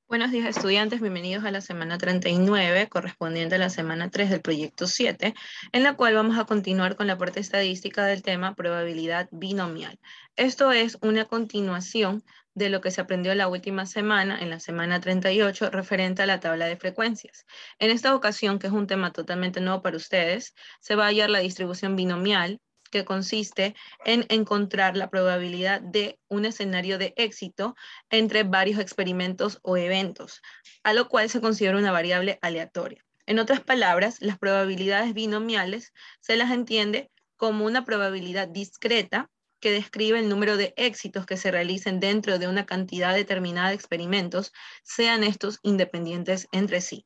Buenos días, estudiantes. Bienvenidos a la semana 39, correspondiente a la semana 3 del proyecto 7, en la cual vamos a continuar con la parte estadística del tema probabilidad binomial. Esto es una continuación de lo que se aprendió la última semana, en la semana 38, referente a la tabla de frecuencias. En esta ocasión, que es un tema totalmente nuevo para ustedes, se va a hallar la distribución binomial, que consiste en encontrar la probabilidad de un escenario de éxito entre varios experimentos o eventos, a lo cual se considera una variable aleatoria. En otras palabras, las probabilidades binomiales se las entiende como una probabilidad discreta que describe el número de éxitos que se realicen dentro de una cantidad determinada de experimentos, sean estos independientes entre sí.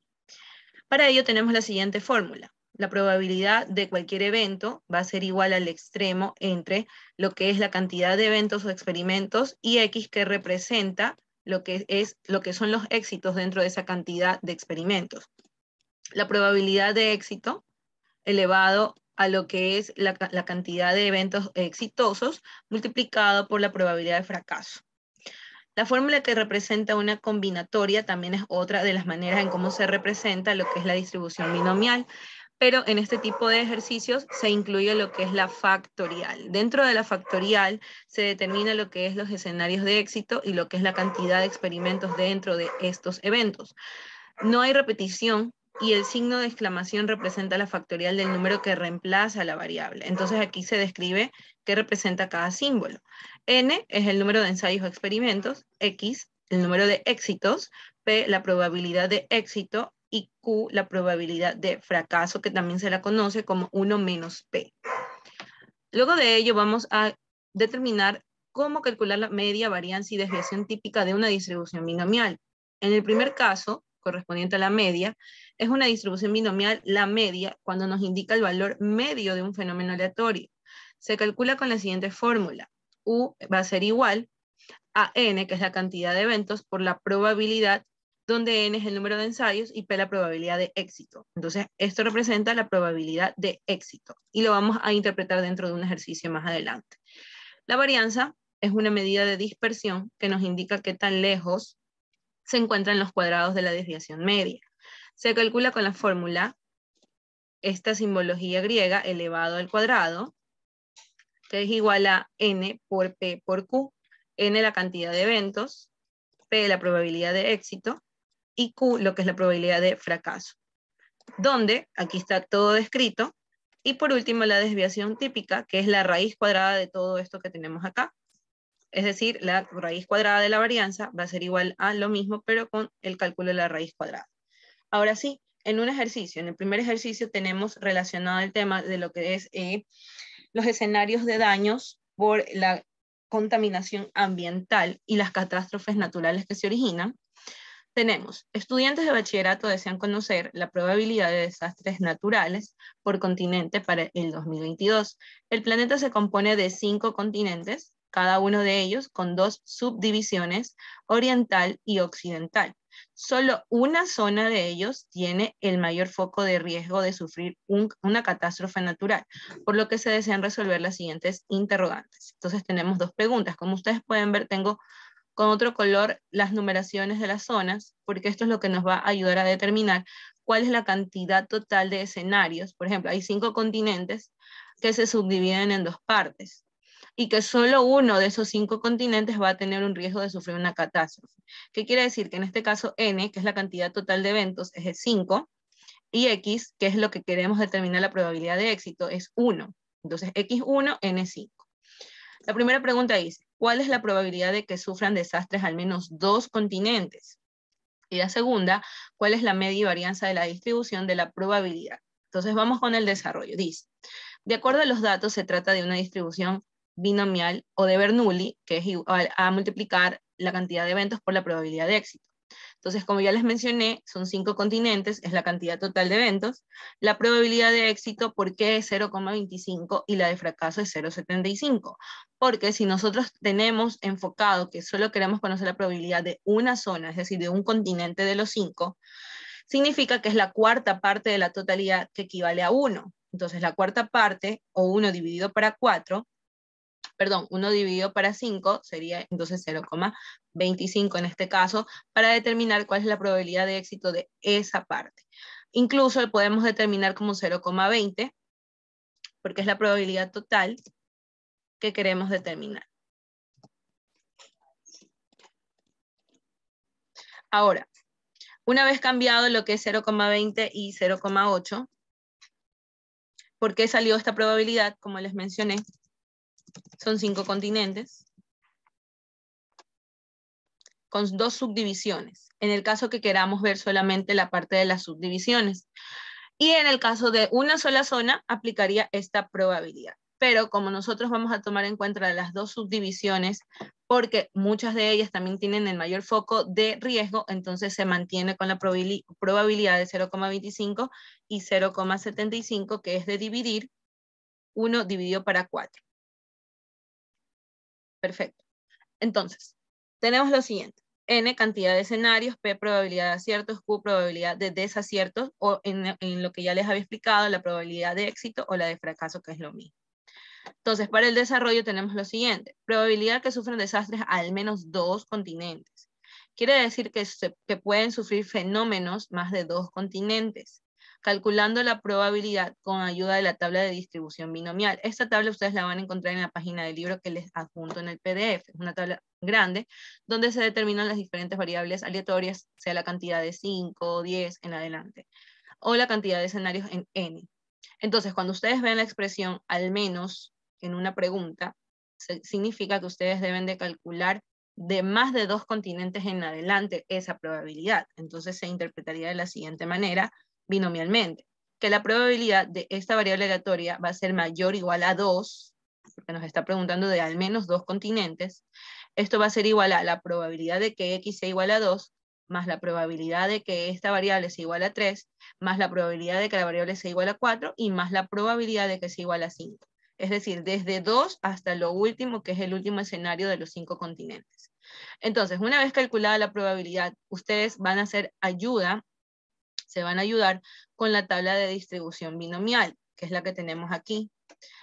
Para ello tenemos la siguiente fórmula. La probabilidad de cualquier evento va a ser igual al extremo entre lo que es la cantidad de eventos o experimentos y X, que representa lo que son los éxitos dentro de esa cantidad de experimentos. La probabilidad de éxito elevado a lo que es la cantidad de eventos exitosos multiplicado por la probabilidad de fracaso. La fórmula que representa una combinatoria también es otra de las maneras en cómo se representa lo que es la distribución binomial, pero en este tipo de ejercicios se incluye lo que es la factorial. Dentro de la factorial se determina lo que es los escenarios de éxito y lo que es la cantidad de experimentos dentro de estos eventos. No hay repetición y el signo de exclamación representa la factorial del número que reemplaza la variable. Entonces aquí se describe qué representa cada símbolo. N es el número de ensayos o experimentos, X el número de éxitos, P la probabilidad de éxito y Q la probabilidad de fracaso, que también se la conoce como 1 menos P. Luego de ello vamos a determinar cómo calcular la media, varianza y desviación típica de una distribución binomial. En el primer caso, correspondiente a la media, es una distribución binomial la media cuando nos indica el valor medio de un fenómeno aleatorio. Se calcula con la siguiente fórmula. U va a ser igual a N, que es la cantidad de eventos, por la probabilidad, donde N es el número de ensayos y P la probabilidad de éxito. Entonces, esto representa la probabilidad de éxito y lo vamos a interpretar dentro de un ejercicio más adelante. La varianza es una medida de dispersión que nos indica qué tan lejos se encuentran los cuadrados de la desviación media. Se calcula con la fórmula, esta simbología griega elevado al cuadrado, que es igual a N por P por Q. N la cantidad de eventos, P la probabilidad de éxito y Q lo que es la probabilidad de fracaso. Donde, aquí está todo descrito, y por último la desviación típica, que es la raíz cuadrada de todo esto que tenemos acá. Es decir, la raíz cuadrada de la varianza va a ser igual a lo mismo, pero con el cálculo de la raíz cuadrada. Ahora sí, en un ejercicio, en el primer ejercicio tenemos relacionado el tema de lo que es los escenarios de daños por la contaminación ambiental y las catástrofes naturales que se originan. Tenemos, estudiantes de bachillerato desean conocer la probabilidad de desastres naturales por continente para el 2022. El planeta se compone de 5 continentes, cada uno de ellos con 2 subdivisiones, oriental y occidental. Solo una zona de ellos tiene el mayor foco de riesgo de sufrir una catástrofe natural, por lo que se desean resolver las siguientes interrogantes. Entonces tenemos 2 preguntas. Como ustedes pueden ver, tengo con otro color las numeraciones de las zonas, porque esto es lo que nos va a ayudar a determinar cuál es la cantidad total de escenarios. Por ejemplo, hay 5 continentes que se subdividen en 2 partes y que solo uno de esos 5 continentes va a tener un riesgo de sufrir una catástrofe. ¿Qué quiere decir? Que en este caso N, que es la cantidad total de eventos, es de 5, y X, que es lo que queremos determinar la probabilidad de éxito, es 1. Entonces, X1, N5. La primera pregunta dice, ¿cuál es la probabilidad de que sufran desastres al menos 2 continentes? Y la segunda, ¿cuál es la media y varianza de la distribución de la probabilidad? Entonces vamos con el desarrollo. Dice, de acuerdo a los datos, se trata de una distribución binomial o de Bernoulli, que es igual a multiplicar la cantidad de eventos por la probabilidad de éxito. Entonces, como ya les mencioné, son 5 continentes, es la cantidad total de eventos. La probabilidad de éxito, ¿por qué es 0,25 y la de fracaso es 0,75? Porque si nosotros tenemos enfocado que solo queremos conocer la probabilidad de una zona, es decir, de un continente de los 5, significa que es la cuarta parte de la totalidad, que equivale a 1. Entonces, la cuarta parte, o 1 dividido para 4, perdón, 1 dividido para 5 sería entonces 0,25 en este caso, para determinar cuál es la probabilidad de éxito de esa parte. Incluso lo podemos determinar como 0,20, porque es la probabilidad total que queremos determinar. Ahora, una vez cambiado lo que es 0,20 y 0,8, ¿por qué salió esta probabilidad? Como les mencioné, son 5 continentes con 2 subdivisiones, en el caso que queramos ver solamente la parte de las subdivisiones. Y en el caso de una sola zona, aplicaría esta probabilidad. Pero como nosotros vamos a tomar en cuenta las 2 subdivisiones, porque muchas de ellas también tienen el mayor foco de riesgo, entonces se mantiene con la probabilidad de 0,25 y 0,75, que es de dividir 1 dividido para 4. Perfecto. Entonces, tenemos lo siguiente. N cantidad de escenarios, P probabilidad de aciertos, Q probabilidad de desaciertos, o en lo que ya les había explicado, la probabilidad de éxito o la de fracaso, que es lo mismo. Entonces, para el desarrollo tenemos lo siguiente. Probabilidad que sufran desastres al menos 2 continentes. Quiere decir que pueden sufrir fenómenos más de 2 continentes, calculando la probabilidad con ayuda de la tabla de distribución binomial. Esta tabla ustedes la van a encontrar en la página del libro que les adjunto en el PDF. Es una tabla grande donde se determinan las diferentes variables aleatorias, sea la cantidad de 5, 10 en adelante, o la cantidad de escenarios en N. Entonces, cuando ustedes ven la expresión al menos en una pregunta, significa que ustedes deben de calcular de más de 2 continentes en adelante esa probabilidad. Entonces se interpretaría de la siguiente manera, binomialmente, que la probabilidad de esta variable aleatoria va a ser mayor o igual a 2, porque nos está preguntando de al menos 2 continentes. Esto va a ser igual a la probabilidad de que x sea igual a 2, más la probabilidad de que esta variable sea igual a 3, más la probabilidad de que la variable sea igual a 4, y más la probabilidad de que sea igual a 5. Es decir, desde 2 hasta lo último, que es el último escenario de los 5 continentes. Entonces, una vez calculada la probabilidad, ustedes van a hacer ayuda, se van a ayudar con la tabla de distribución binomial, que es la que tenemos aquí.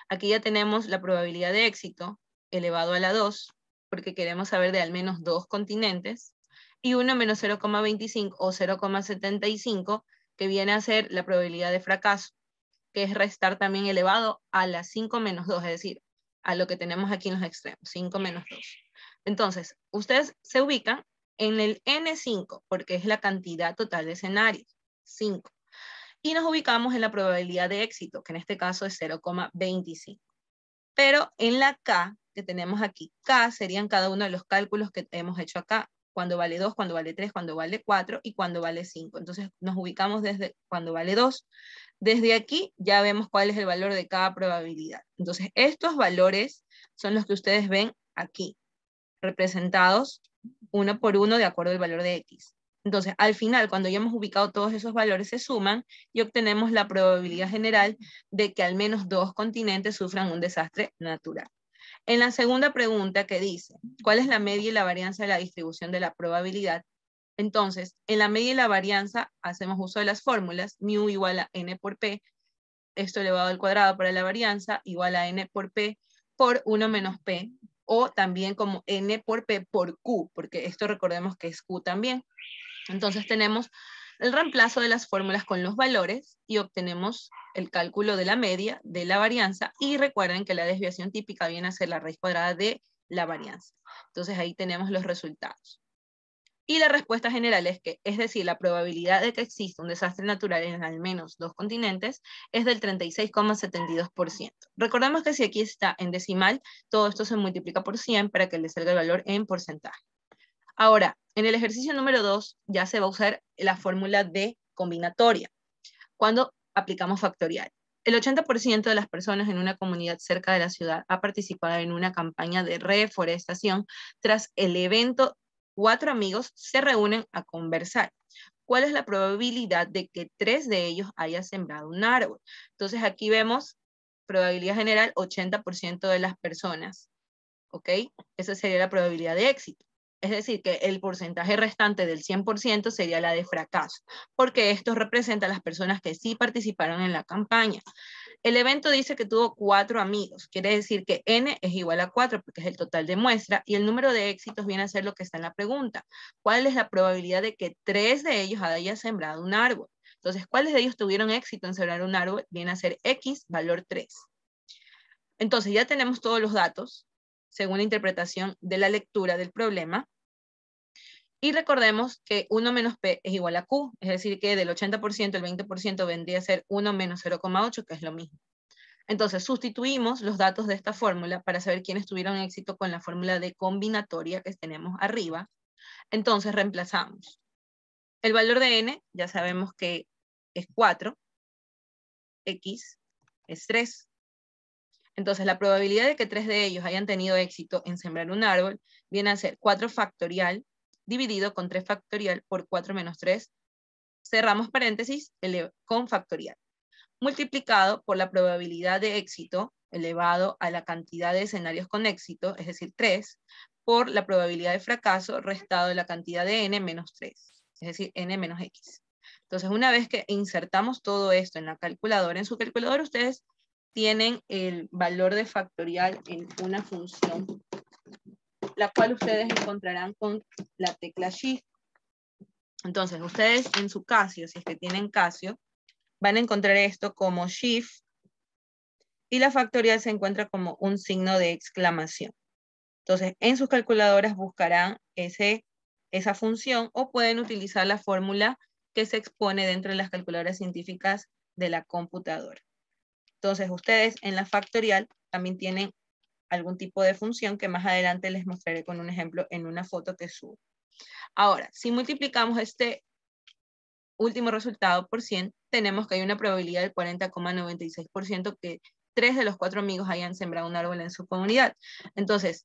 Aquí ya tenemos la probabilidad de éxito elevado a la 2, porque queremos saber de al menos 2 continentes, y 1 menos 0,25 o 0,75, que viene a ser la probabilidad de fracaso, que es restar también elevado a la 5 menos 2, es decir, a lo que tenemos aquí en los extremos, 5 menos 2. Entonces, ustedes se ubican en el N5, porque es la cantidad total de escenarios, 5. Y nos ubicamos en la probabilidad de éxito, que en este caso es 0,25. Pero en la K, que tenemos aquí, K serían cada uno de los cálculos que hemos hecho acá, cuando vale 2, cuando vale 3, cuando vale 4 y cuando vale 5. Entonces nos ubicamos desde cuando vale 2. Desde aquí ya vemos cuál es el valor de cada probabilidad. Entonces estos valores son los que ustedes ven aquí, representados uno por uno de acuerdo al valor de X. Entonces, al final, cuando ya hemos ubicado todos esos valores, se suman y obtenemos la probabilidad general de que al menos 2 continentes sufran un desastre natural. En la segunda pregunta que dice, ¿cuál es la media y la varianza de la distribución de la probabilidad? Entonces, en la media y la varianza hacemos uso de las fórmulas, mu igual a n por p, esto elevado al cuadrado para la varianza, igual a n por p por 1 menos p, o también como n por p por q, porque esto recordemos que es q también. Entonces tenemos el reemplazo de las fórmulas con los valores y obtenemos el cálculo de la media, de la varianza, y recuerden que la desviación típica viene a ser la raíz cuadrada de la varianza. Entonces ahí tenemos los resultados. Y la respuesta general es que, es decir, la probabilidad de que exista un desastre natural en al menos 2 continentes es del 36,72%. Recordemos que si aquí está en decimal, todo esto se multiplica por 100 para que le salga el valor en porcentaje. Ahora, en el ejercicio número 2 ya se va a usar la fórmula de combinatoria, cuando aplicamos factorial. El 80% de las personas en una comunidad cerca de la ciudad ha participado en una campaña de reforestación. Tras el evento, 4 amigos se reúnen a conversar. ¿Cuál es la probabilidad de que 3 de ellos hayan sembrado un árbol? Entonces aquí vemos probabilidad general 80% de las personas, ¿ok? Esa sería la probabilidad de éxito. Es decir, que el porcentaje restante del 100% sería la de fracaso, porque esto representa a las personas que sí participaron en la campaña. El evento dice que tuvo 4 amigos. Quiere decir que n es igual a 4 porque es el total de muestra y el número de éxitos viene a ser lo que está en la pregunta. ¿Cuál es la probabilidad de que 3 de ellos hayan sembrado un árbol? Entonces, ¿cuáles de ellos tuvieron éxito en sembrar un árbol? Viene a ser X, valor 3. Entonces, ya tenemos todos los datos según la interpretación de la lectura del problema. Y recordemos que 1 menos P es igual a Q, es decir que del 80% el 20% vendría a ser 1 menos 0,8, que es lo mismo. Entonces sustituimos los datos de esta fórmula para saber quiénes tuvieron éxito con la fórmula de combinatoria que tenemos arriba. Entonces reemplazamos. El valor de n ya sabemos que es 4, x es 3. Entonces la probabilidad de que 3 de ellos hayan tenido éxito en sembrar un árbol viene a ser 4 factorial dividido con 3 factorial por 4 menos 3, cerramos paréntesis, con factorial, multiplicado por la probabilidad de éxito elevado a la cantidad de escenarios con éxito, es decir, 3, por la probabilidad de fracaso restado de la cantidad de n menos 3, es decir, n menos x. Entonces, una vez que insertamos todo esto en la calculadora, en su calculadora ustedes tienen el valor de factorial en una función, la cual ustedes encontrarán con la tecla Shift. Entonces, ustedes en su Casio, si es que tienen Casio, van a encontrar esto como Shift y la factorial se encuentra como un signo de exclamación. Entonces, en sus calculadoras buscarán esa función o pueden utilizar la fórmula que se expone dentro de las calculadoras científicas de la computadora. Entonces, ustedes en la factorial también tienen algún tipo de función que más adelante les mostraré con un ejemplo en una foto que subo. Ahora, si multiplicamos este último resultado por 100, tenemos que hay una probabilidad del 40,96% que 3 de los 4 amigos hayan sembrado un árbol en su comunidad. Entonces,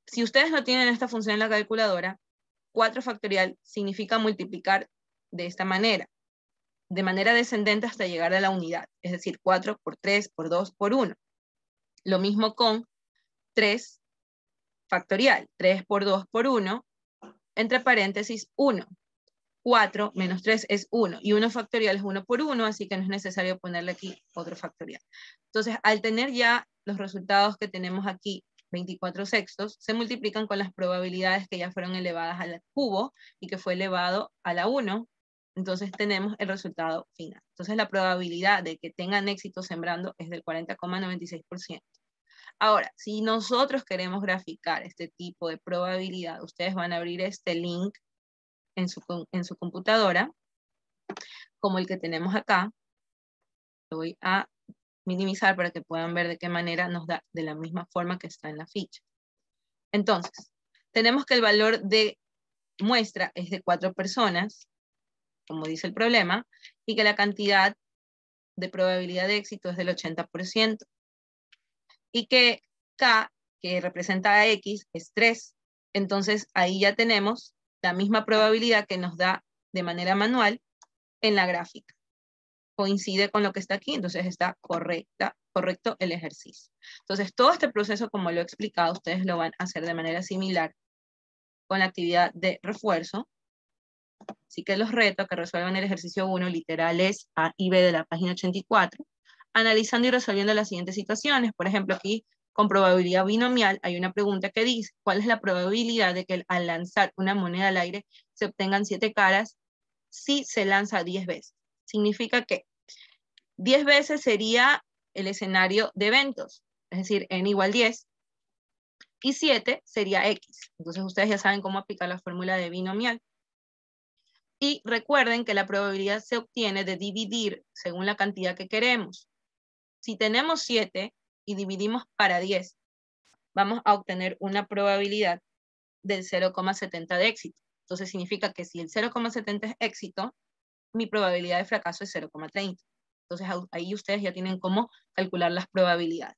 si ustedes no tienen esta función en la calculadora, 4 factorial significa multiplicar de esta manera, de manera descendente hasta llegar a la unidad, es decir, 4 por 3, por 2, por 1. Lo mismo con 3 factorial, 3 por 2 por 1, entre paréntesis 1. 4 menos 3 es 1, y 1 factorial es 1 por 1, así que no es necesario ponerle aquí otro factorial. Entonces, al tener ya los resultados que tenemos aquí, 24 sextos, se multiplican con las probabilidades que ya fueron elevadas al cubo y que fue elevado a la 1, entonces tenemos el resultado final. Entonces, la probabilidad de que tengan éxito sembrando es del 40,96%. Ahora, si nosotros queremos graficar este tipo de probabilidad, ustedes van a abrir este link en su computadora, como el que tenemos acá. Lo voy a minimizar para que puedan ver de qué manera nos da de la misma forma que está en la ficha. Entonces, tenemos que el valor de muestra es de 4 personas, como dice el problema, y que la cantidad de probabilidad de éxito es del 80%. Y que K, que representa a X, es 3. Entonces, ahí ya tenemos la misma probabilidad que nos da de manera manual en la gráfica. Coincide con lo que está aquí, entonces está correcto el ejercicio. Entonces, todo este proceso, como lo he explicado, ustedes lo van a hacer de manera similar con la actividad de refuerzo. Así que los reto a que resuelvan el ejercicio 1, literales A y B de la página 84, analizando y resolviendo las siguientes situaciones. Por ejemplo, aquí, con probabilidad binomial, hay una pregunta que dice, ¿cuál es la probabilidad de que al lanzar una moneda al aire se obtengan 7 caras si se lanza 10 veces? Significa que 10 veces sería el escenario de eventos, es decir, n igual 10, y 7 sería x. Entonces ustedes ya saben cómo aplicar la fórmula de binomial. Y recuerden que la probabilidad se obtiene de dividir según la cantidad que queremos. Si tenemos 7 y dividimos para 10, vamos a obtener una probabilidad del 0,70 de éxito. Entonces significa que si el 0,70 es éxito, mi probabilidad de fracaso es 0,30. Entonces ahí ustedes ya tienen cómo calcular las probabilidades.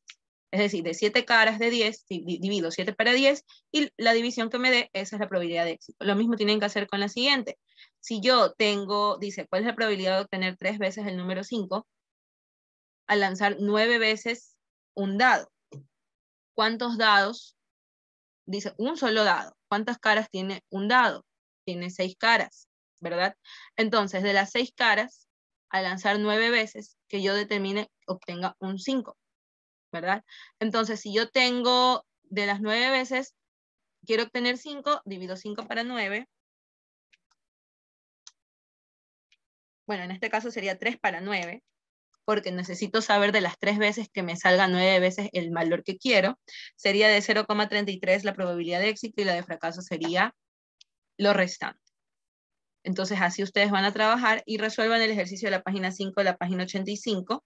Es decir, de 7 caras de 10, divido 7 para 10, y la división que me dé, esa es la probabilidad de éxito. Lo mismo tienen que hacer con la siguiente. Si yo tengo, dice, ¿cuál es la probabilidad de obtener 3 veces el número 5? Al lanzar 9 veces un dado. ¿Cuántos dados? Dice, un solo dado. ¿Cuántas caras tiene un dado? Tiene 6 caras, ¿verdad? Entonces, de las 6 caras, al lanzar 9 veces, que yo determine obtenga un 5, ¿verdad? Entonces, si yo tengo de las 9 veces, quiero obtener 5, divido 5 para 9. Bueno, en este caso sería 3 para 9, porque necesito saber de las 3 veces que me salga 9 veces el valor que quiero. Sería de 0,33 la probabilidad de éxito y la de fracaso sería lo restante. Entonces, así ustedes van a trabajar y resuelvan el ejercicio de la página 5 de la página 85.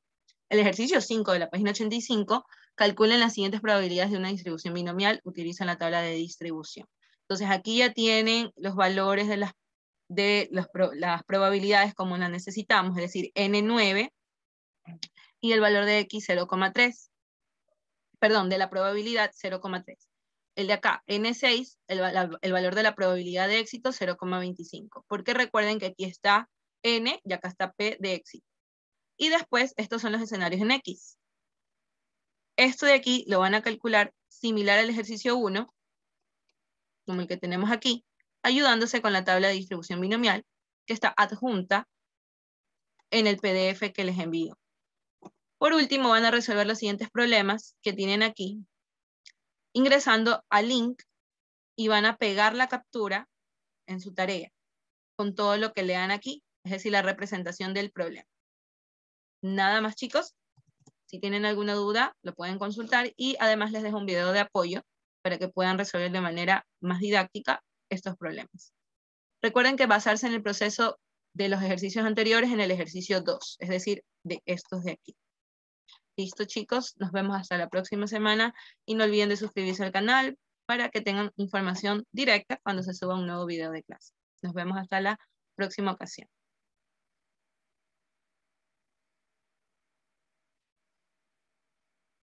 El ejercicio 5 de la página 85, calculen las siguientes probabilidades de una distribución binomial, utilizan la tabla de distribución. Entonces, aquí ya tienen los valores de las probabilidades como las necesitamos, es decir, N9 y el valor de X 0,3. Perdón, de la probabilidad 0,3. El de acá, N6, el valor de la probabilidad de éxito 0,25. Porque recuerden que aquí está N y acá está P de éxito. Y después, estos son los escenarios en X. Esto de aquí lo van a calcular similar al ejercicio 1, como el que tenemos aquí, ayudándose con la tabla de distribución binomial, que está adjunta en el PDF que les envío. Por último, van a resolver los siguientes problemas que tienen aquí, ingresando al link y van a pegar la captura en su tarea, con todo lo que lean aquí, es decir, la representación del problema. Nada más, chicos. Si tienen alguna duda, lo pueden consultar y además les dejo un video de apoyo para que puedan resolver de manera más didáctica estos problemas. Recuerden que basarse en el proceso de los ejercicios anteriores en el ejercicio 2, es decir, de estos de aquí. Listo, chicos, nos vemos hasta la próxima semana y no olviden de suscribirse al canal para que tengan información directa cuando se suba un nuevo video de clase. Nos vemos hasta la próxima ocasión.